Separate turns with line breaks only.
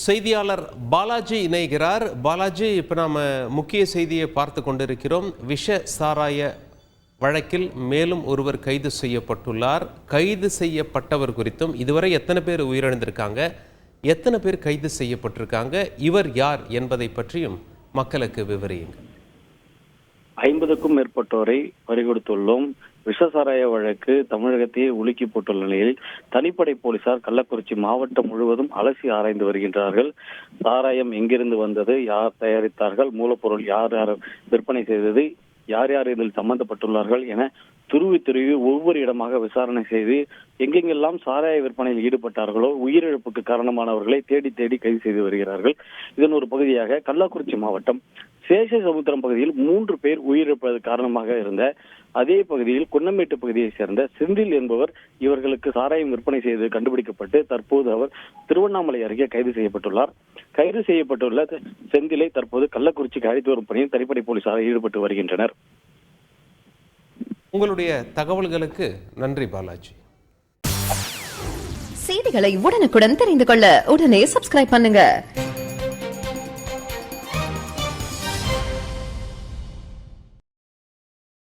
செய்தியாளர் பாலாஜி இணைகிறார். பாலாஜி, இப்போ நாம் முக்கிய செய்தியை பார்த்து கொண்டிருக்கிறோம். விஷ சாராய வழக்கில் மேலும் ஒருவர் கைது செய்யப்பட்டுள்ளார். கைது செய்யப்பட்டவர் குறித்தும் இதுவரை எத்தனை பேர் உயிரிழந்திருக்காங்க, எத்தனை பேர் கைது செய்யப்பட்டிருக்காங்க, இவர் யார் என்பதை பற்றியும் மக்களுக்கு விவரியுங்கள்.
50க்கும் மேற்பட்டோரை பறிகொடுத்துள்ளோம். விஷசாராய வழக்கு தமிழகத்தையே உலுக்கி போட்டுள்ள நிலையில் தனிப்படை போலீசார் கள்ளக்குறிச்சி மாவட்டம் முழுவதும் அலசி ஆராய்ந்து வருகின்றார்கள். சாராயம் எங்கிருந்து வந்தது, யார் தயாரித்தார்கள், மூலப்பொருள் யார் யார் விற்பனை செய்தது, யார் யார் இதில் சம்பந்தப்பட்டுள்ளார்கள் என துருவி ஒவ்வொரு இடமாக விசாரணை செய்து எங்கெங்கெல்லாம் சாராய விற்பனையில் ஈடுபட்டார்களோ உயிரிழப்புக்கு காரணமானவர்களை தேடி கைது செய்து வருகிறார்கள். இதன் ஒரு பகுதியாக கள்ளக்குறிச்சி மாவட்டம் சேஷசமுத்திரம் பகுதியில் 3 பேர் உயிரிழப்பது காரணமாக இருந்த அதே பகுதியில் குன்னமேட்டு பகுதியை சேர்ந்த செந்தில் என்பவர் இவர்களுக்கு சாராயம் விற்பனை செய்து கண்டுபிடிக்கப்பட்டு தற்போது அவர் திருவண்ணாமலை அருகே கைது செய்யப்பட்டுள்ளார். கைது செய்யப்பட்டுள்ள செந்திலை தற்போது கள்ளக்குறிச்சிக்கு அழைத்து வரும் பணியில் தனிப்படை போலீசார் ஈடுபட்டு வருகின்றனர்.
உங்களுடைய தகவல்களுக்கு நன்றி பாலாஜி.
செய்திகளை உடனுக்குடன் தெரிந்து கொள்ள உடனே சப்ஸ்கிரைப் பண்ணுங்க.